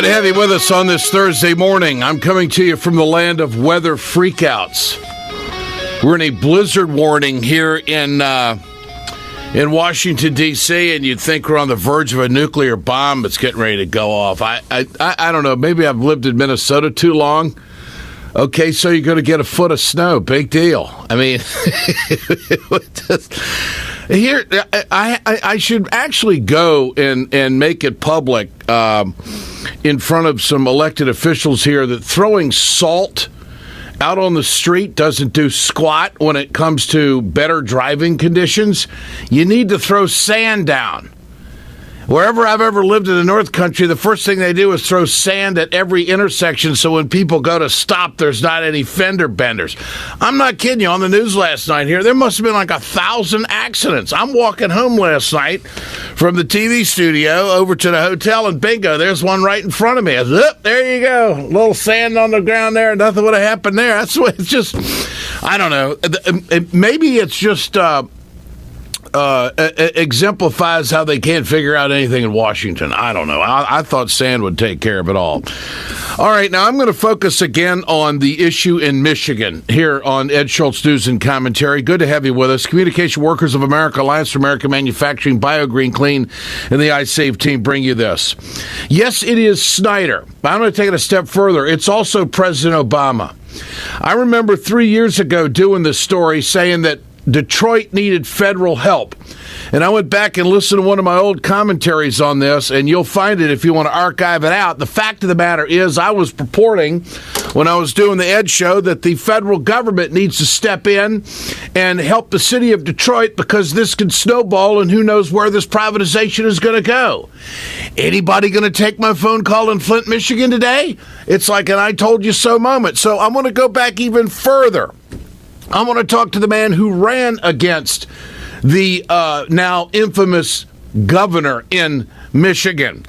Good to have you with us on this Thursday morning. I'm coming to you from the land of weather freakouts. We're in a blizzard warning here in Washington, D.C., and you'd think we're on the verge of a nuclear bomb that's getting ready to go off. I don't know. Maybe I've lived in Minnesota too long. Okay, so you're going to get a foot of snow. Big deal. I mean, here, I should actually go and make it public in front of some elected officials here that throwing salt out on the street doesn't do squat when it comes to better driving conditions. You need to throw sand down. Wherever I've ever lived in the North Country, the first thing they do is throw sand at every intersection so when people go to stop, there's not any fender benders. I'm not kidding you. On the news last night here, there must have been like 1,000 accidents. I'm walking home last night from the TV studio over to the hotel, and bingo, there's one right in front of me. I said, there you go. A little sand on the ground there. Nothing would have happened there. That's what it's just, I don't know. Maybe it's just exemplifies how they can't figure out anything in Washington. I don't know. I thought sand would take care of it all. All right, now I'm going to focus again on the issue in Michigan here on Ed Schultz News and Commentary. Good to have you with us. Communication Workers of America, Alliance for American Manufacturing, BioGreen Clean, and the iSave team bring you this. Yes, it is Snyder. I'm going to take it a step further. It's also President Obama. I remember 3 years ago doing this story saying that Detroit needed federal help. And I went back and listened to one of my old commentaries on this, and you'll find it if you want to archive it out. The fact of the matter is I was purporting when I was doing the Ed Show that the federal government needs to step in and help the city of Detroit because this could snowball and who knows where this privatization is going to go. Anybody going to take my phone call in Flint, Michigan today? It's like an I told you so moment. So I'm going to go back even further. I want to talk to the man who ran against the now infamous governor in Michigan.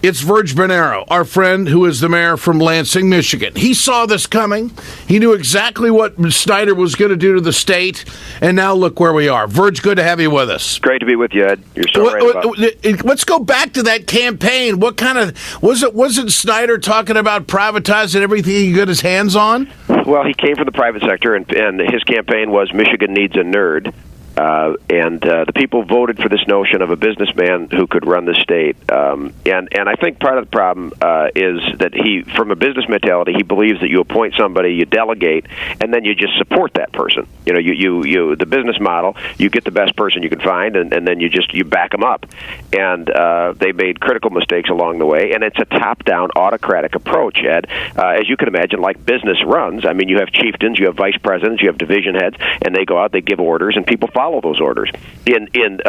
It's Virg Bernero, our friend who is the mayor from Lansing, Michigan. He saw this coming. He knew exactly what Snyder was going to do to the state, and now look where we are. Virg, good to have you with us. Great to be with you, Ed. You're so right about it. Let's go back to that campaign. What kind of wasn't Snyder talking about privatizing everything he got his hands on? Well, he came from the private sector, and his campaign was Michigan needs a nerd. And the people voted for this notion of a businessman who could run the state. And I think part of the problem is that he, from a business mentality, he believes that you appoint somebody, you delegate, and then you just support that person. You know, you the business model, you get the best person you can find, and then you back them up. And they made critical mistakes along the way, and it's a top-down autocratic approach, Ed. As you can imagine, like business runs, I mean, you have chieftains, you have vice presidents, you have division heads, and they go out, they give orders, and people follow those orders. In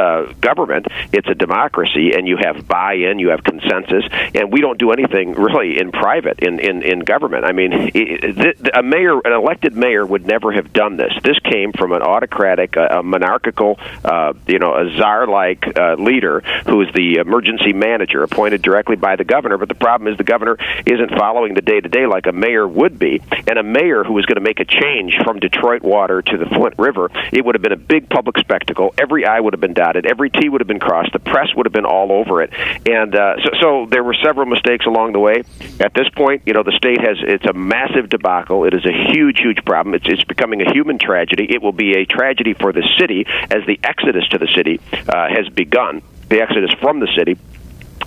government, it's a democracy, and you have buy-in, you have consensus, and we don't do anything really in private in government. I mean, an elected mayor would never have done this. This came from an autocratic, monarchical, a czar-like leader who is the emergency manager appointed directly by the governor. But the problem is the governor isn't following the day-to-day like a mayor would be. And a mayor who was going to make a change from Detroit water to the Flint River, it would have been a big public spectacle. Every I would have been dotted. Every T would have been crossed. The press would have been all over it. And so there were several mistakes along the way. At this point, the state it's a massive debacle. It is a huge, huge problem. It's becoming a human tragedy. It will be a tragedy for the city as the exodus to the city has begun, the exodus from the city.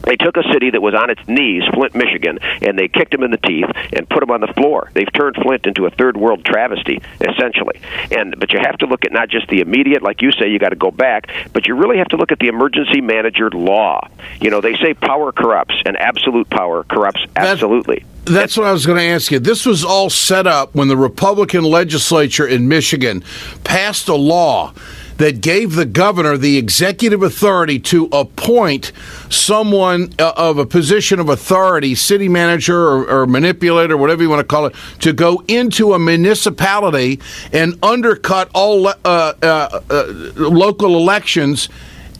They took a city that was on its knees, Flint, Michigan, and they kicked him in the teeth and put him on the floor. They've turned Flint into a third world travesty, essentially. But you have to look at not just the immediate, like you say, you got to go back, but you really have to look at the emergency manager law. They say power corrupts, and absolute power corrupts absolutely. That's what I was going to ask you. This was all set up when the Republican legislature in Michigan passed a law that gave the governor the executive authority to appoint someone of a position of authority, city manager or manipulator, whatever you want to call it, to go into a municipality and undercut all local elections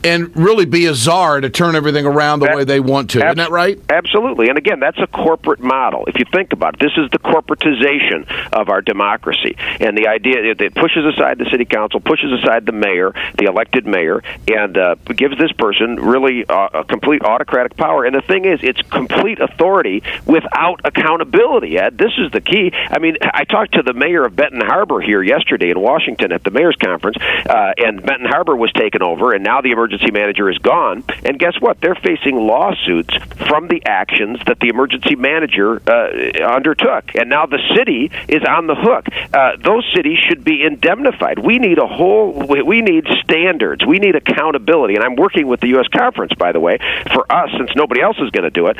and really be a czar to turn everything around the way they want to. Isn't that right? Absolutely. And again, that's a corporate model. If you think about it, this is the corporatization of our democracy. And the idea that it pushes aside the city council, pushes aside the mayor, the elected mayor, and gives this person really a complete autocratic power. And the thing is, it's complete authority without accountability, Ed. This is the key. I mean, I talked to the mayor of Benton Harbor here yesterday in Washington at the mayor's conference, and Benton Harbor was taken over, and now the emergency manager is gone. And guess what? They're facing lawsuits from the actions that the emergency manager undertook. And now the city is on the hook. Those cities should be indemnified. We need standards. We need accountability. And I'm working with the U.S. Conference, by the way, for us, since nobody else is going to do it,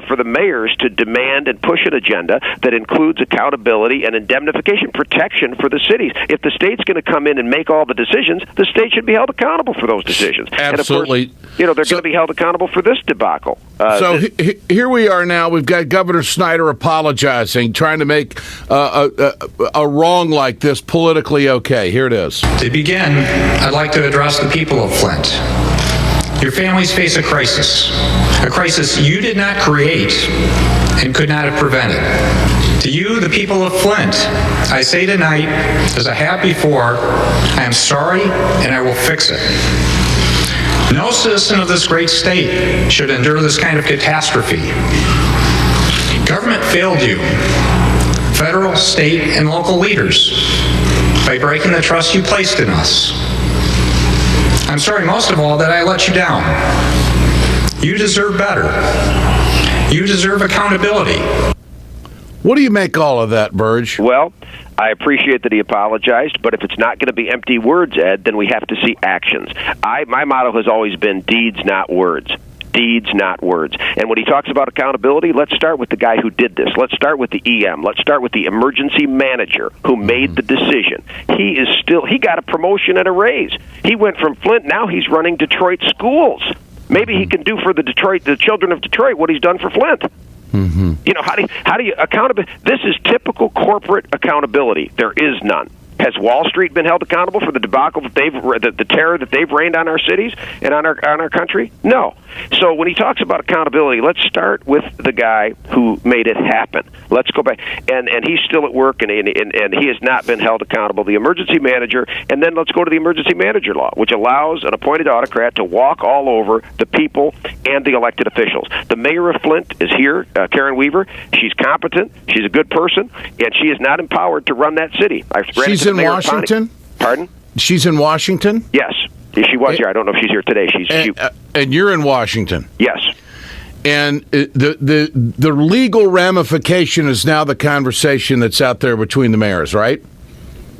for the mayors to demand and push an agenda that includes accountability and indemnification protection for the cities. If the state's going to come in and make all the decisions, the state should be held accountable for those decisions. Absolutely. And of course, they're going to be held accountable for this debacle. Here we are now. We've got Governor Snyder apologizing, trying to make a wrong like this politically okay. Here it is. To begin, I'd like to address the people of Flint. Your families face a crisis you did not create and could not have prevented. To you, the people of Flint, I say tonight, as I have before, I am sorry and I will fix it. No citizen of this great state should endure this kind of catastrophe. Government failed you, federal, state, and local leaders, by breaking the trust you placed in us. I'm sorry most of all that I let you down. You deserve better. You deserve accountability. What do you make all of that, Virg? Well, I appreciate that he apologized, but if it's not going to be empty words, Ed, then we have to see actions. My motto has always been deeds, not words. Deeds, not words. And when he talks about accountability, let's start with the guy who did this. Let's start with the EM. Let's start with the emergency manager who made the decision. He got a promotion and a raise. He went from Flint, now he's running Detroit schools. Maybe he can do for the children of Detroit what he's done for Flint. Mm-hmm. How do you accountability? This is typical corporate accountability. There is none. Has Wall Street been held accountable for the debacle that the terror that they've rained on our cities and on our country? No. So when he talks about accountability, let's start with the guy who made it happen. Let's go back, and he's still at work, and he has not been held accountable. The emergency manager, and then let's go to the emergency manager law, which allows an appointed autocrat to walk all over the people and the elected officials. The mayor of Flint is here, Karen Weaver. She's competent. She's a good person, and she is not empowered to run that city. She's in Washington? Pardon? She's in Washington? Yes. She was here. I don't know if she's here today. And you're in Washington? Yes. And the legal ramification is now the conversation that's out there between the mayors, right?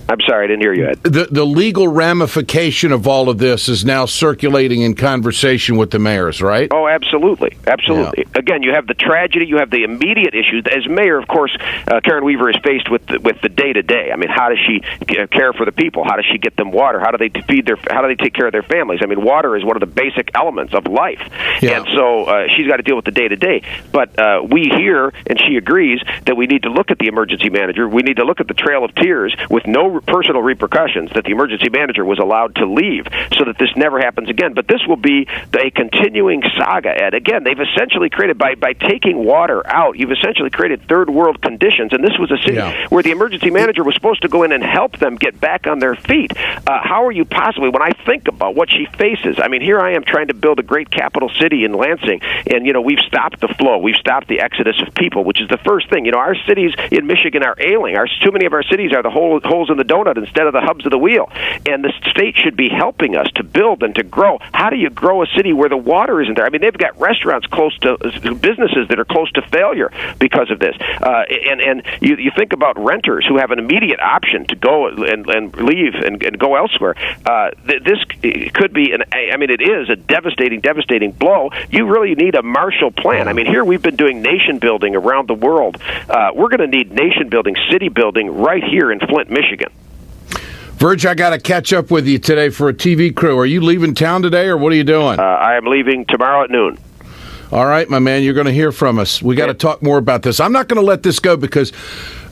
I'm sorry, I didn't hear you, Ed. The legal ramification of all of this is now circulating in conversation with the mayors, right? Oh, absolutely. Absolutely. Yeah. Again, you have the tragedy, you have the immediate issues. As mayor, of course, Karen Weaver is faced with the day-to-day. I mean, how does she care for the people? How does she get them water? How do they take care of their families? I mean, water is one of the basic elements of life. Yeah. And so she's got to deal with the day-to-day. But we hear, and she agrees, that we need to look at the emergency manager. We need to look at the trail of tears with no personal repercussions that the emergency manager was allowed to leave so that this never happens again. But this will be a continuing saga, Ed. Again, they've essentially created, by taking water out, you've essentially created third world conditions, and this was a city where the emergency manager was supposed to go in and help them get back on their feet. How are you possibly, when I think about what she faces, I mean, here I am trying to build a great capital city in Lansing, and, we've stopped the flow. We've stopped the exodus of people, which is the first thing. Our cities in Michigan are ailing. Too many of our cities are the holes in the donut instead of the hubs of the wheel. And the state should be helping us to build and to grow. How do you grow a city where the water isn't there? I mean, they've got restaurants close to businesses that are close to failure because of this. And you think about renters who have an immediate option to go and leave and go elsewhere. This could be it is a devastating blow. You really need a Marshall Plan. I mean, here we've been doing nation building around the world. We're going to need nation building, city building right here in Flint, Michigan. Virg, I got to catch up with you today for a TV crew. Are you leaving town today, or what are you doing? I am leaving tomorrow at noon. All right, my man, you're going to hear from us. We got to talk more about this. I'm not going to let this go because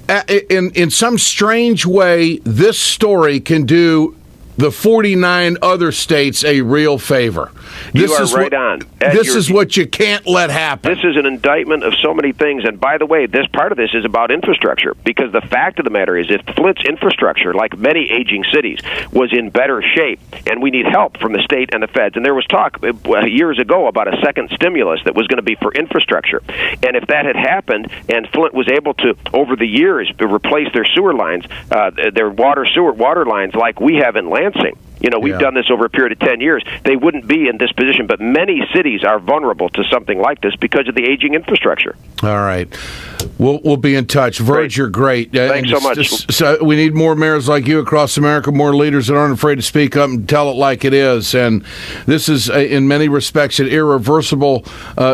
in some strange way, this story can do the 49 other states a real favor. You are right on. Ed, this is what you can't let happen. This is an indictment of so many things. And by the way, this part of this is about infrastructure, because the fact of the matter is, if Flint's infrastructure, like many aging cities, was in better shape, and we need help from the state and the feds, and there was talk years ago about a second stimulus that was going to be for infrastructure. And if that had happened, and Flint was able to, over the years, replace their sewer lines, their water lines like we have in Lansing. We've done this over a period of 10 years. They wouldn't be in this position, but many cities are vulnerable to something like this because of the aging infrastructure. All right. We'll be in touch. Virg, you're great. Thanks so much. So we need more mayors like you across America, more leaders that aren't afraid to speak up and tell it like it is. And this is, in many respects, an irreversible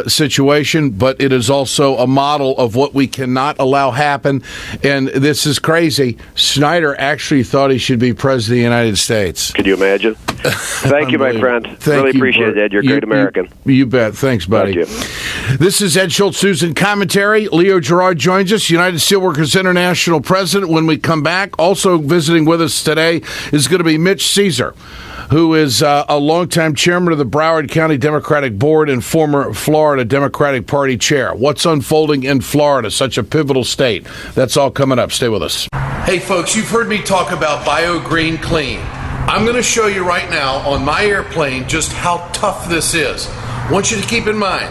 situation, but it is also a model of what we cannot allow happen. And this is crazy. Snyder actually thought he should be president of the United States. Could you imagine? Thank you, my friend. Really appreciate it, Ed. You're a great American. You bet. Thanks, buddy. This is Ed Schultz News and Commentary. Leo Gerard joins us, United Steelworkers International President. When we come back, also visiting with us today is going to be Mitch Ceasar, who is a longtime chairman of the Broward County Democratic Board and former Florida Democratic Party chair. What's unfolding in Florida, such a pivotal state? That's all coming up. Stay with us. Hey, folks, you've heard me talk about BioGreen Clean. I'm going to show you right now on my airplane just how tough this is. I want you to keep in mind,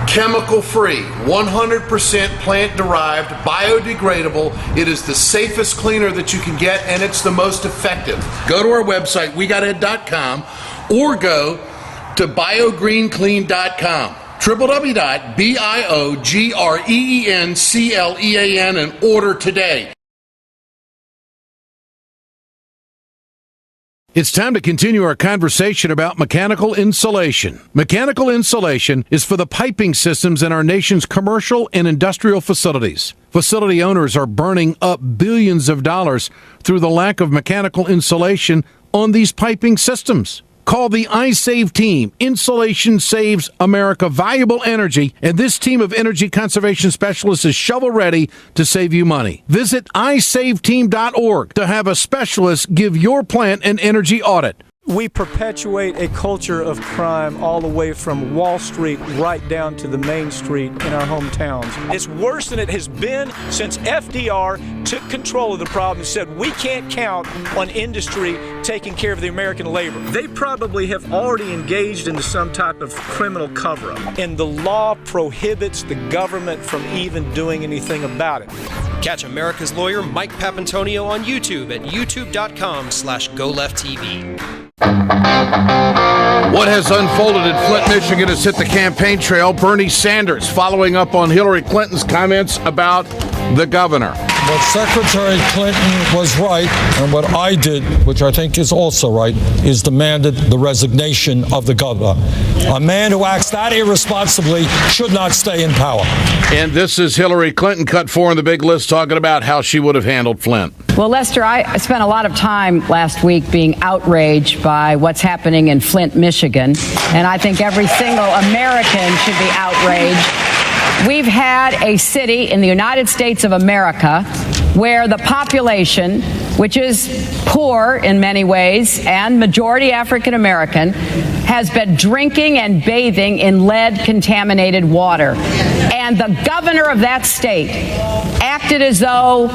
chemical-free, 100% plant-derived, biodegradable. It is the safest cleaner that you can get, and it's the most effective. Go to our website, wegoted.com, or go to biogreenclean.com. www.biogreenclean and order today. It's time to continue our conversation about mechanical insulation. Mechanical insulation is for the piping systems in our nation's commercial and industrial facilities. Facility owners are burning up billions of dollars through the lack of mechanical insulation on these piping systems. Call the iSave team. Insulation saves America valuable energy, and this team of energy conservation specialists is shovel-ready to save you money. Visit iSaveTeam.org to have a specialist give your plant an energy audit. We perpetuate a culture of crime all the way from Wall Street right down to the main street in our hometowns. It's worse than it has been since FDR took control of the problem and said we can't count on industry taking care of the American labor. They probably have already engaged into some type of criminal cover-up, and the law prohibits the government from even doing anything about it. Catch America's lawyer Mike Papantonio on YouTube at youtube.com/GoLeftTV. What has unfolded in Flint, Michigan has hit the campaign trail. Bernie Sanders following up on Hillary Clinton's comments about the governor. But Secretary Clinton was right, and what I did, which I think is also right, is demanded the resignation of the governor. A man who acts that irresponsibly should not stay in power. And this is Hillary Clinton, cut 4 on the big list, talking about how she would have handled Flint. Well, Lester, I spent a lot of time last week being outraged by what's happening in Flint, Michigan, and I think every single American should be outraged. We've had a city in the United States of America where the population, which is poor in many ways and majority African American, has been drinking and bathing in lead-contaminated water. And the governor of that state acted as though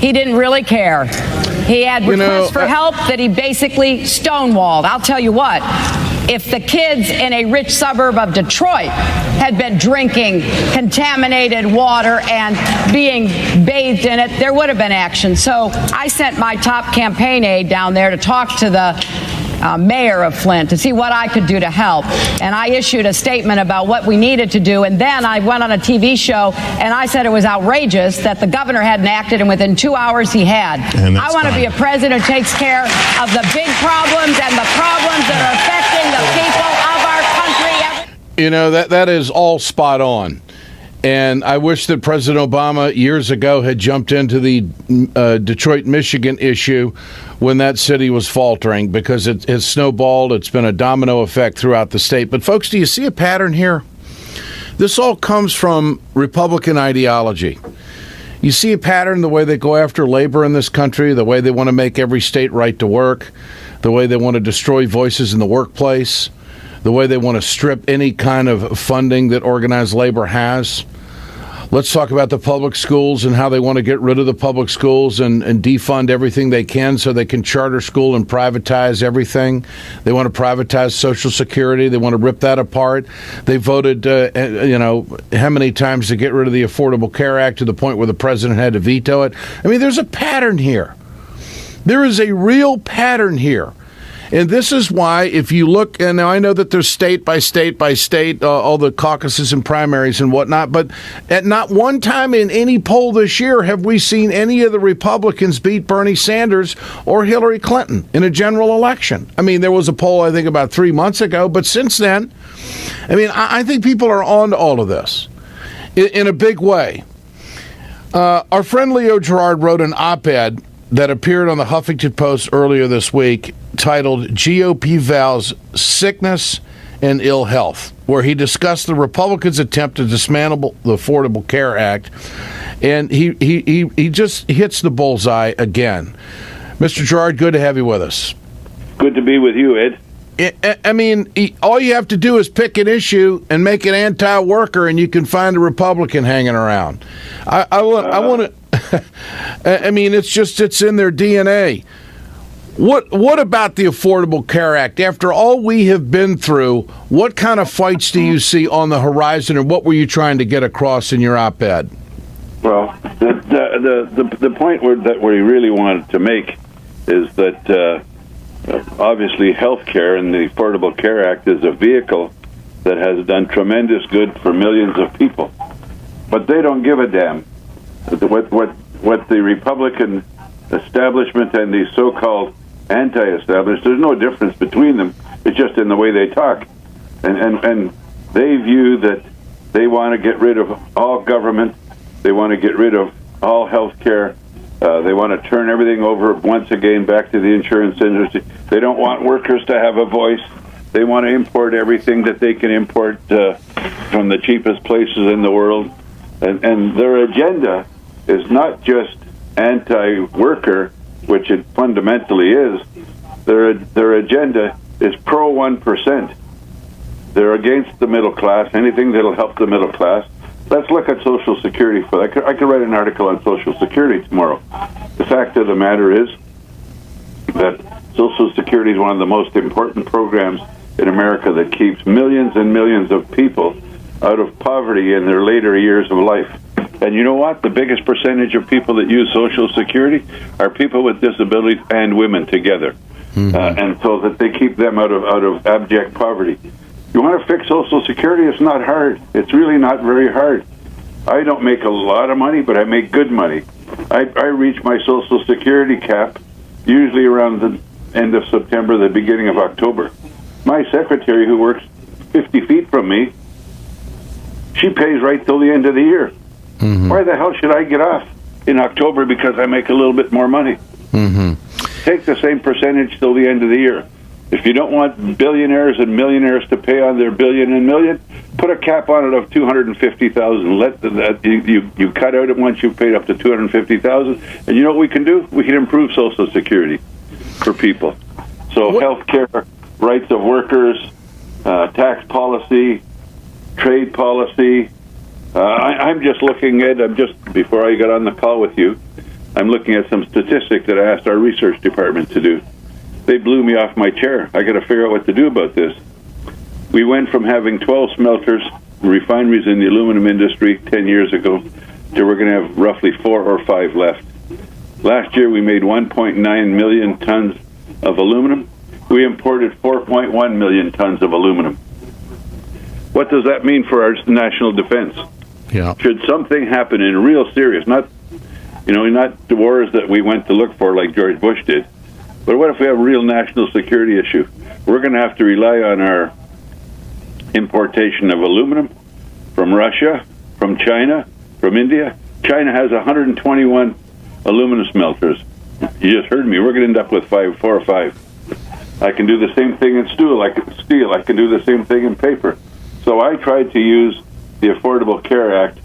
he didn't really care. He had requests for help that he basically stonewalled. I'll tell you what, if the kids in a rich suburb of Detroit had been drinking contaminated water and being bathed in it, there would have been action. So I sent my top campaign aide down there to talk to the mayor of Flint to see what I could do to help. And I issued a statement about what we needed to do. And then I went on a TV show and I said it was outrageous that the governor hadn't acted, and within 2 hours he had. I want to be a president who takes care of the big problems and the problems that are affecting the people of our country. You know, that is all spot on. And I wish that President Obama years ago had jumped into the Detroit, Michigan issue when that city was faltering, because it has snowballed. It's been a domino effect throughout the state. But, folks, do you see a pattern here? This all comes from Republican ideology. You see a pattern, the way they go after labor in this country, the way they want to make every state right to work, the way they want to destroy voices in the workplace, the way they want to strip any kind of funding that organized labor has. Let's talk about the public schools and how they want to get rid of the public schools and defund everything they can so they can charter school and privatize everything. They want to privatize Social Security. They want to rip that apart. They voted, how many times to get rid of the Affordable Care Act to the point where the president had to veto it. I mean, there's a pattern here. There is a real pattern here. And this is why, if you look, and now I know that there's state by state by state, all the caucuses and primaries and whatnot, but at not one time in any poll this year have we seen any of the Republicans beat Bernie Sanders or Hillary Clinton in a general election. I mean, there was a poll, I think, about 3 months ago, but since then, I mean, I think people are on to all of this in a big way. Our friend Leo Gerard wrote an op-ed that appeared on the Huffington Post earlier this week titled GOP Vows Sickness and Ill Health, where he discussed the Republicans' attempt to dismantle the Affordable Care Act, and he just hits the bullseye again. Mr. Gerard, good to have you with us. Good to be with you, Ed. I mean, all you have to do is pick an issue and make it anti-worker, and you can find a Republican hanging around. I want to. I mean, it's in their DNA. What about the Affordable Care Act? After all we have been through, what kind of fights do you see on the horizon, and what were you trying to get across in your op-ed? Well, the point that we really wanted to make is that obviously health care and the Affordable Care Act is a vehicle that has done tremendous good for millions of people. But they don't give a damn. What the Republican establishment and the so-called anti-establishment, there's no difference between them. It's just in the way they talk. And they view that they want to get rid of all government. They want to get rid of all health care. They want to turn everything over once again back to the insurance industry. They don't want workers to have a voice. They want to import everything that they can import from the cheapest places in the world. And their agenda is not just anti-worker, which it fundamentally is. Their agenda is pro 1%. They're against the middle class, anything that'll help the middle class. Let's look at Social Security. I could write an article on Social Security tomorrow. The fact of the matter is that Social Security is one of the most important programs in America that keeps millions and millions of people out of poverty in their later years of life. And you know what? The biggest percentage of people that use Social Security are people with disabilities and women together. And so that they keep them out of abject poverty. You want to fix Social Security? It's not hard. It's really not very hard. I don't make a lot of money, but I make good money. I reach my Social Security cap usually around the end of September, the beginning of October. My secretary, who works 50 feet from me, she pays right till the end of the year. Why the hell should I get off in October because I make a little bit more money? Take the same percentage till the end of the year. If you don't want billionaires and millionaires to pay on their billion and million, put a cap on it of $250,000. Let you cut out it once you've paid up to $250,000, and you know what we can do? We can improve Social Security for people. So health care, rights of workers, tax policy, trade policy. I'm just looking at, before I got on the call with you, I'm looking at some statistics that I asked our research department to do. They blew me off my chair. I got to figure out what to do about this. We went from having 12 smelters, refineries in the aluminum industry 10 years ago, to we're going to have roughly 4 or 5 left. Last year we made 1.9 million tons of aluminum. We imported 4.1 million tons of aluminum. What does that mean for our national defense? Yeah. Should something happen in real serious, not the wars that we went to look for like George Bush did, but what if we have a real national security issue? We're going to have to rely on our importation of aluminum from Russia, from China, from India. China has 121 aluminum smelters. You just heard me. We're going to end up with 4 or 5. I can do the same thing in steel. I can do the same thing in paper. So I tried to use the Affordable Care Act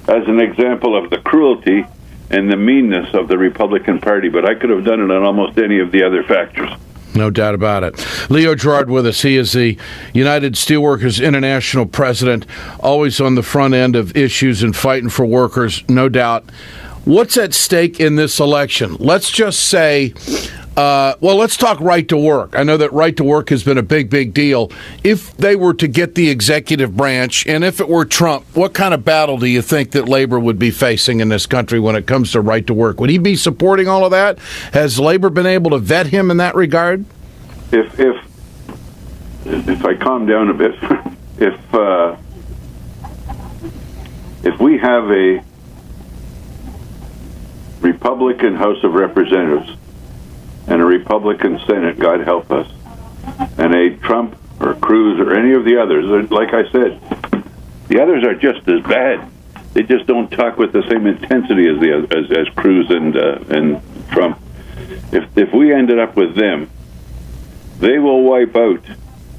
as an example of the cruelty and the meanness of the Republican Party, but I could have done it on almost any of the other factors. No doubt about it. Leo Gerard with us. He is the United Steelworkers International president, always on the front end of issues and fighting for workers, no doubt. What's at stake in this election? Let's just say, let's talk right to work. I know that right to work has been a big, big deal. If they were to get the executive branch, and if it were Trump, what kind of battle do you think that labor would be facing in this country when it comes to right to work? Would he be supporting all of that? Has labor been able to vet him in that regard? If I calm down a bit, if we have a Republican House of Representatives and a Republican Senate, God help us, and a Trump or Cruz or any of the others, like I said, the others are just as bad. They just don't talk with the same intensity as Cruz and Trump. If we ended up with them, they will wipe out.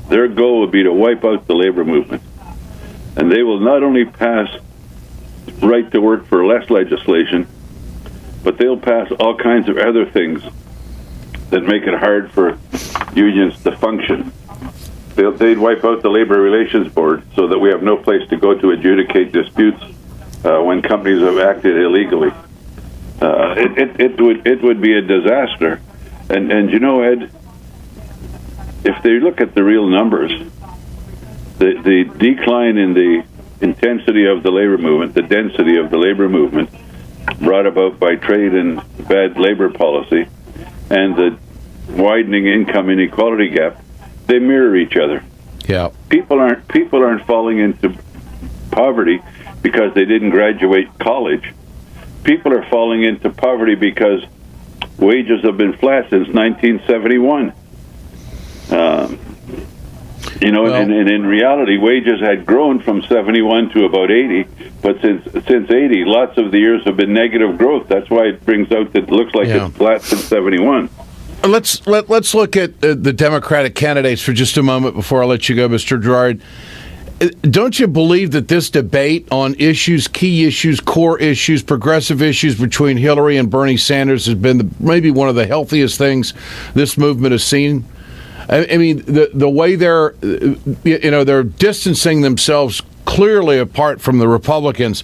Their goal would be to wipe out the labor movement, and they will not only pass right to work for less legislation, but they'll pass all kinds of other things that make it hard for unions to function. They'd wipe out the Labor Relations Board so that we have no place to go to adjudicate disputes when companies have acted illegally. It would be a disaster. And you know, Ed, if they look at the real numbers, the decline in the intensity of the labor movement, the density of the labor movement, brought about by trade and bad labor policy, and the widening income inequality gap, they mirror each other. Yeah. People aren't falling into poverty because they didn't graduate college. People are falling into poverty because wages have been flat since 1971. And in reality, wages had grown from 71 to about 80, but since 80, lots of the years have been negative growth. That's why it brings out that it looks like it's flat since 71. Let's look at the Democratic candidates for just a moment before I let you go, Mr. Gerard. Don't you believe that this debate on issues, key issues, core issues, progressive issues between Hillary and Bernie Sanders has been maybe one of the healthiest things this movement has seen? I mean, the way they're distancing themselves clearly apart from the Republicans,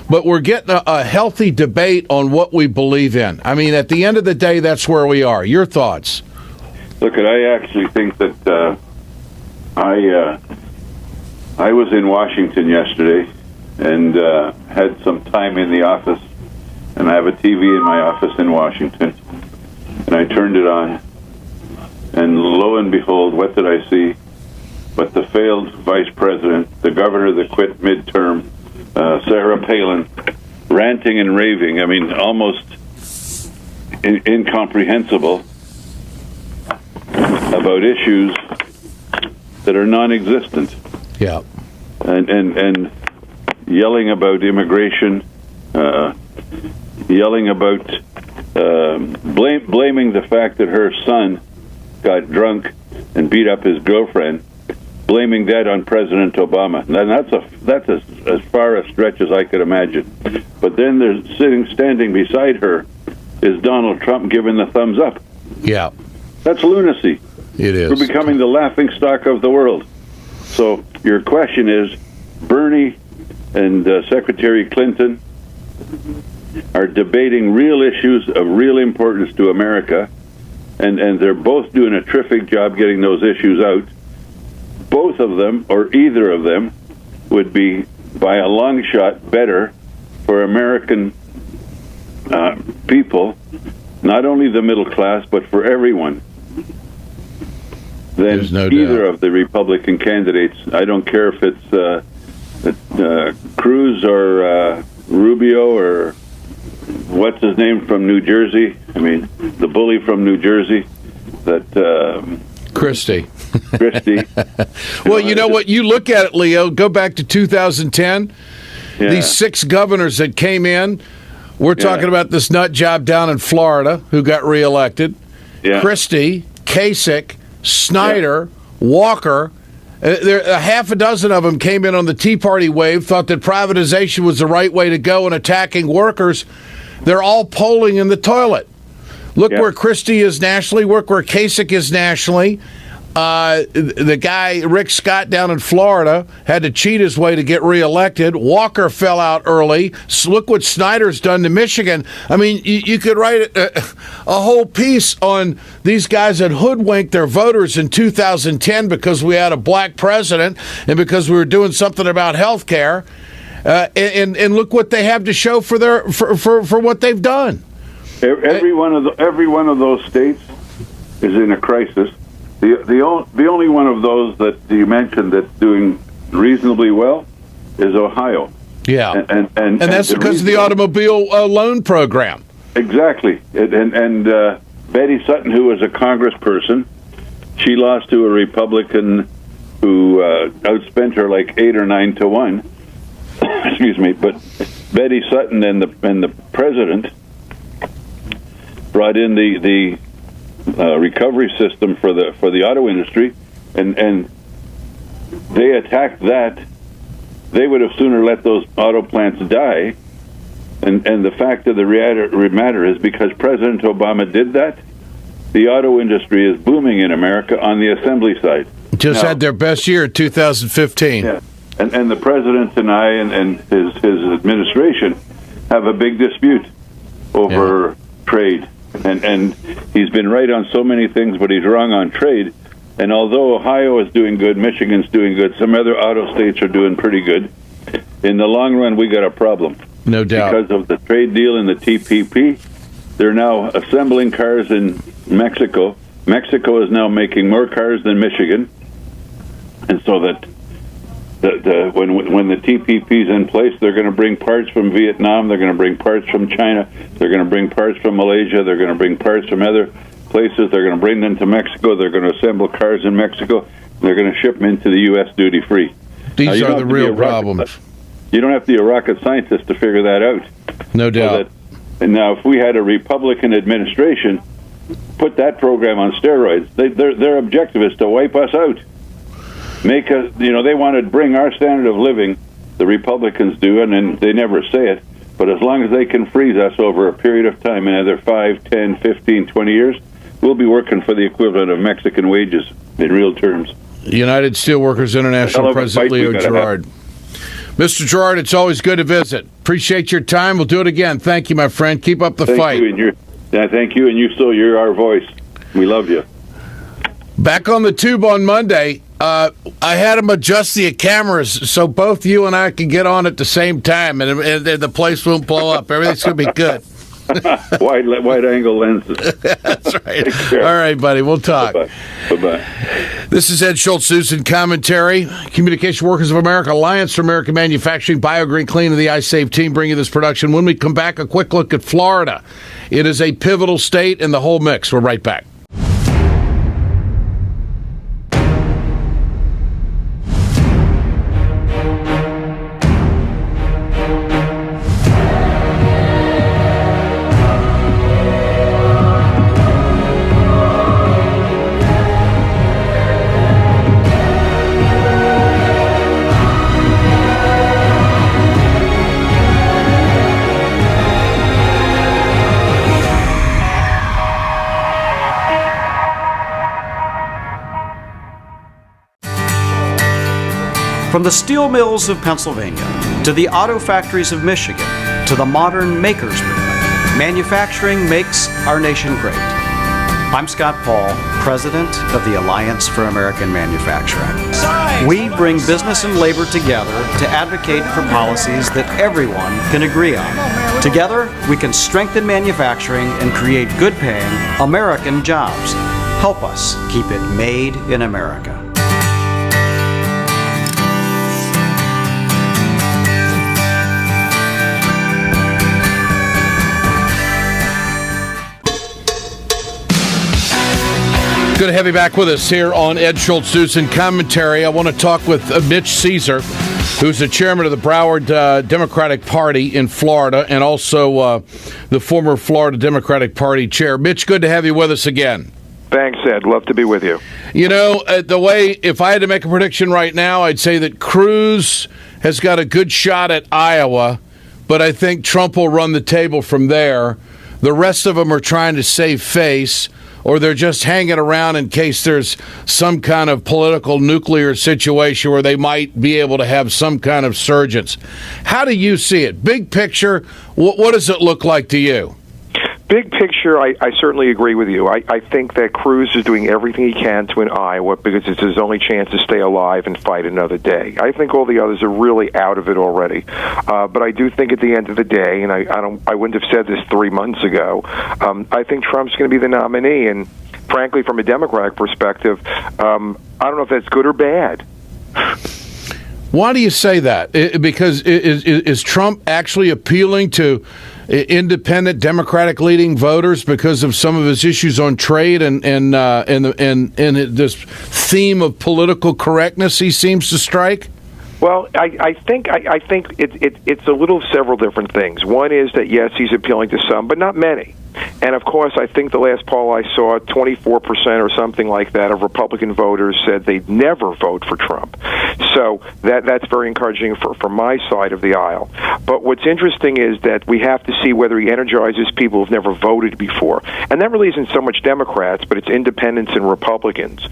but we're getting a healthy debate on what we believe in. I mean, at the end of the day, that's where we are. Your thoughts? Look, I actually think that I was in Washington yesterday and had some time in the office, and I have a TV in my office in Washington, and I turned it on. And lo and behold, what did I see? But the failed vice president, the governor that quit midterm, Sarah Palin, ranting and raving. I mean, almost incomprehensible about issues that are non-existent. Yeah. And yelling about immigration, yelling about blaming the fact that her son got drunk and beat up his girlfriend, blaming that on President Obama. And that's as far a stretch as I could imagine. But then there's standing beside her is Donald Trump giving the thumbs up. Yeah. That's lunacy. It is. We're becoming the laughing stock of the world. So your question is, Bernie and Secretary Clinton are debating real issues of real importance to America, and they're both doing a terrific job getting those issues out. Both of them, or either of them, would be, by a long shot, better for American people, not only the middle class, but for everyone, than either of the Republican candidates. I don't care if it's Cruz or Rubio or what's his name from New Jersey. I mean, the bully from New Jersey. Christie. Well, you know what? You look at it, Leo. Go back to 2010. Yeah. These 6 governors that came in. We're talking about this nut job down in Florida who got reelected. Yeah. Christie, Kasich, Snyder, Walker. A half a dozen of them came in on the Tea Party wave, thought that privatization was the right way to go and attacking workers. They're all polling in the toilet. Look where Christie is nationally. Look where Kasich is nationally. The guy, Rick Scott, down in Florida, had to cheat his way to get reelected. Walker fell out early. So look what Snyder's done to Michigan. I mean, you could write a whole piece on these guys that hoodwinked their voters in 2010 because we had a black president and because we were doing something about health care. And look what they have to show for what they've done. Every one of those states is in a crisis. The only one of those that you mentioned that's doing reasonably well is Ohio. Yeah, and that's because of the automobile loan program. Exactly, and Betty Sutton, who was a congressperson, she lost to a Republican who outspent her like 8 or 9 to 1. Excuse me, but Betty Sutton and the president brought in the recovery system for the auto industry, and they attacked that. They would have sooner let those auto plants die. And the fact of the matter is, because President Obama did that, the auto industry is booming in America on the assembly side. Just had their best year, 2015. Yeah, and the president and I and his administration have a big dispute over trade. And he's been right on so many things, but he's wrong on trade. And although Ohio is doing good, Michigan's doing good, some other auto states are doing pretty good. In the long run, we got a problem. No doubt. Because of the trade deal and the TPP, they're now assembling cars in Mexico. Mexico is now making more cars than Michigan. And so that when the TPP is in place, they're going to bring parts from Vietnam, they're going to bring parts from China, they're going to bring parts from Malaysia, they're going to bring parts from other places, they're going to bring them to Mexico, they're going to assemble cars in Mexico, they're going to ship them into the U.S. duty-free. These are the real problems. You don't have to be a rocket scientist to figure that out. No doubt. And now, if we had a Republican administration put that program on steroids, their objective is to wipe us out. Make us, they want to bring our standard of living, the Republicans do, and they never say it, but as long as they can freeze us over a period of time, another 5, 10, 15, 20 years, we'll be working for the equivalent of Mexican wages in real terms. United Steelworkers International President Leo Gerard. Mr. Gerard, it's always good to visit. Appreciate your time. We'll do it again. Thank you, my friend. Keep up the fight. Thank you, and you still, you're our voice. We love you. Back on the tube on Monday, I had them adjust the cameras so both you and I can get on at the same time, and the place won't blow up. Everything's going to be good. Wide angle lenses. That's right. All right, buddy. We'll talk. Bye-bye. This is Ed Schultz News and Commentary. Communication Workers of America, Alliance for American Manufacturing, BioGreen Clean, and the iSave team bringing this production. When we come back, a quick look at Florida. It is a pivotal state in the whole mix. We're right back. From the steel mills of Pennsylvania, to the auto factories of Michigan, to the modern makers movement, manufacturing makes our nation great. I'm Scott Paul, president of the Alliance for American Manufacturing. We bring business and labor together to advocate for policies that everyone can agree on. Together, we can strengthen manufacturing and create good-paying American jobs. Help us keep it made in America. Good to have you back with us here on Ed Schultz News and Commentary. I want to talk with Mitch Ceasar, who's the chairman of the Broward Democratic Party in Florida and also the former Florida Democratic Party chair. Mitch, good to have you with us again. Thanks, Ed. Love to be with you. You know, if I had to make a prediction right now, I'd say that Cruz has got a good shot at Iowa, but I think Trump will run the table from there. the rest of them are trying to save face, or they're just hanging around in case there's some kind of political nuclear situation where they might be able to have some kind of surge. How do you see it? Big picture, what does it look like to you? Big picture, I certainly agree with you. I think that Cruz is doing everything he can to win Iowa because it's his only chance to stay alive and fight another day. I think all the others are really out of it already. But I do think at the end of the day, and I wouldn't have said this 3 months ago, I think Trump's going to be the nominee. And frankly, from a Democratic perspective, I don't know if that's good or bad. Why do you say that? Because is Trump actually appealing to independent Democratic-leading voters because of some of his issues on trade and this theme of political correctness he seems to strike? Well, I think it's a little several different things. One is that, yes, he's appealing to some, but not many. And, of course, I think the last poll I saw, 24% or something like that of Republican voters said they'd never vote for Trump. So that's very encouraging for my side of the aisle. But what's interesting is that we have to see whether he energizes people who've never voted before. And that really isn't so much Democrats, but it's independents and Republicans.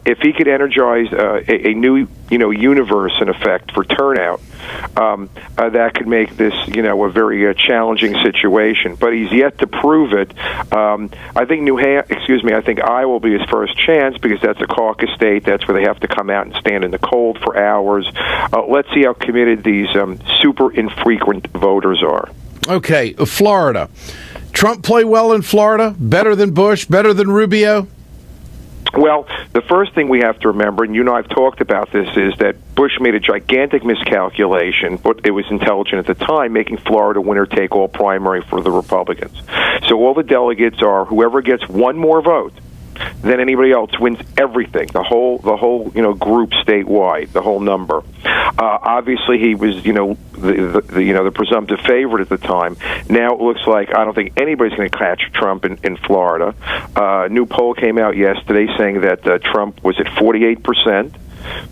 If he could energize a new universe, in effect, for turnout, that could make this, a very challenging situation. But he's yet to prove it. I think Iowa will be his first chance because that's a caucus state. That's where they have to come out and stand in the cold for hours. Let's see how committed these super infrequent voters are. Okay, Florida. Trump play well in Florida? Better than Bush? Better than Rubio? Well, the first thing we have to remember, and I've talked about this, is that Bush made a gigantic miscalculation, but it was intelligent at the time, making Florida winner-take-all primary for the Republicans. So all the delegates are whoever gets one more vote than anybody else wins everything, the whole group statewide, the whole number. Obviously, he was the presumptive favorite at the time. Now it looks like I don't think anybody's going to catch Trump in Florida. A new poll came out yesterday saying that Trump was at 48%.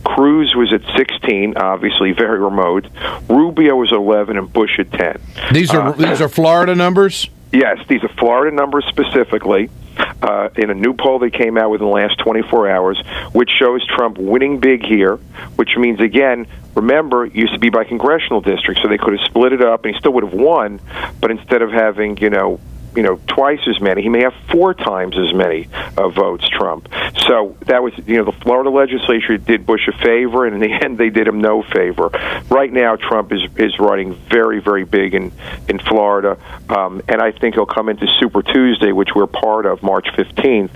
Cruz was at 16, obviously very remote. Rubio was 11, and Bush at 10. These are Florida numbers? Yes, these are Florida numbers specifically. In a new poll that came out within the last 24 hours, which shows Trump winning big here, which means, again, remember, it used to be by congressional districts, so they could have split it up, and he still would have won, but instead of having, twice as many, he may have 4 times as many votes, Trump. So that was, the Florida legislature did Bush a favor, and in the end, they did him no favor. Right now, Trump is running very, very big in Florida, and I think he'll come into Super Tuesday, which we're part of, March 15th,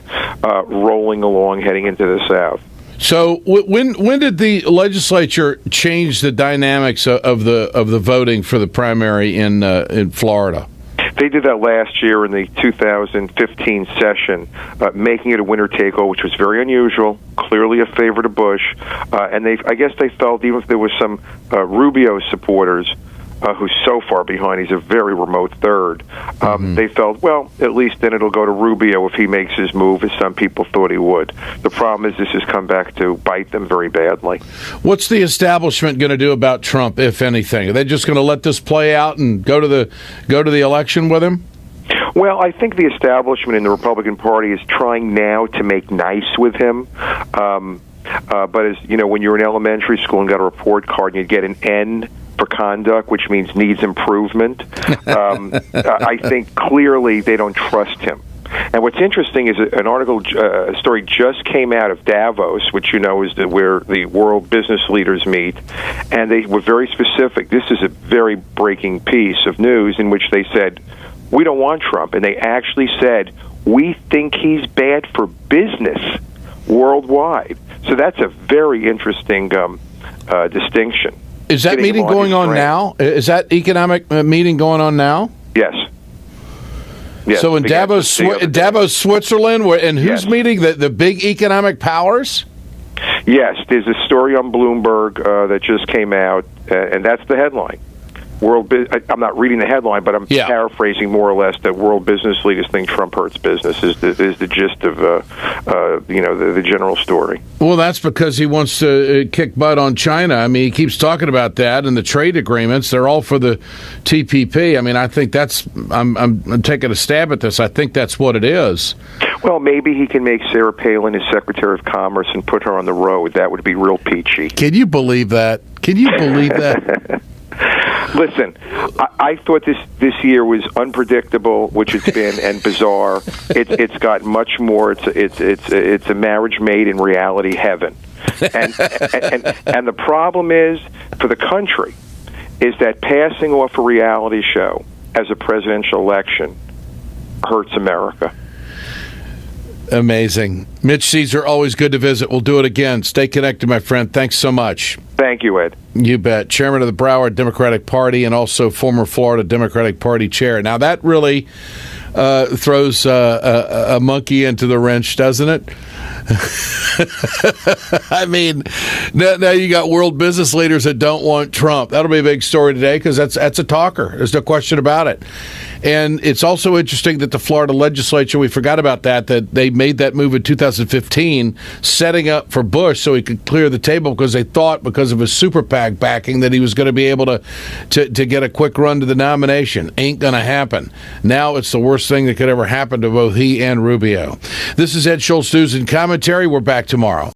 rolling along, heading into the South. So when did the legislature change the dynamics of the voting for the primary in Florida? They did that last year in the 2015 session, making it a winner-take-all, which was very unusual, clearly a favor to Bush. And I guess they felt, even if there was some Rubio supporters who's so far behind, he's a very remote third, they felt, well, at least then it'll go to Rubio if he makes his move, as some people thought he would. The problem is this has come back to bite them very badly. What's the establishment going to do about Trump, if anything? Are they just going to let this play out and go to the election with him? Well, I think the establishment in the Republican Party is trying now to make nice with him. But as when you're in elementary school and got a report card and you get an N for conduct, which means needs improvement, I think clearly they don't trust him. And what's interesting is a story just came out of Davos, which is where the world business leaders meet, and they were very specific. This is a very breaking piece of news in which they said, we don't want Trump. And they actually said, we think he's bad for business worldwide. So that's a very interesting distinction. Is that meeting going on now? Is that economic meeting going on now? Yes. So in Davos, Switzerland, and who's meeting? The big economic powers? Yes, there's a story on Bloomberg that just came out, and that's the headline. I'm not reading the headline, but I'm paraphrasing more or less that world business leaders think Trump hurts business is the gist of the general story. Well, that's because he wants to kick butt on China. I mean, he keeps talking about that, and the trade agreements, they're all for the TPP. I mean, I think I'm taking a stab at this. I think that's what it is. Well, maybe he can make Sarah Palin his Secretary of Commerce and put her on the road. That would be real peachy. Can you believe that? Can you believe that? Listen, I thought this year was unpredictable, which it's been, and bizarre. It's got much more. It's a marriage made in reality heaven, and the problem is for the country is that passing off a reality show as a presidential election hurts America. Amazing. Mitch Ceasar, always good to visit. We'll do it again. Stay connected, my friend. Thanks so much. Thank you, Ed. You bet. Chairman of the Broward Democratic Party and also former Florida Democratic Party chair. Now, that really throws a monkey into the wrench, doesn't it? I mean, now you got world business leaders that don't want Trump. That'll be a big story today because that's a talker. There's no question about it. And it's also interesting that the Florida legislature, we forgot about that they made that move in 2015, setting up for Bush so he could clear the table because they thought because of his super PAC backing that he was going to be able to get a quick run to the nomination. Ain't going to happen. Now it's the worst thing that could ever happen to both he and Rubio. This is Ed Schultz News and Commentary. We're back tomorrow.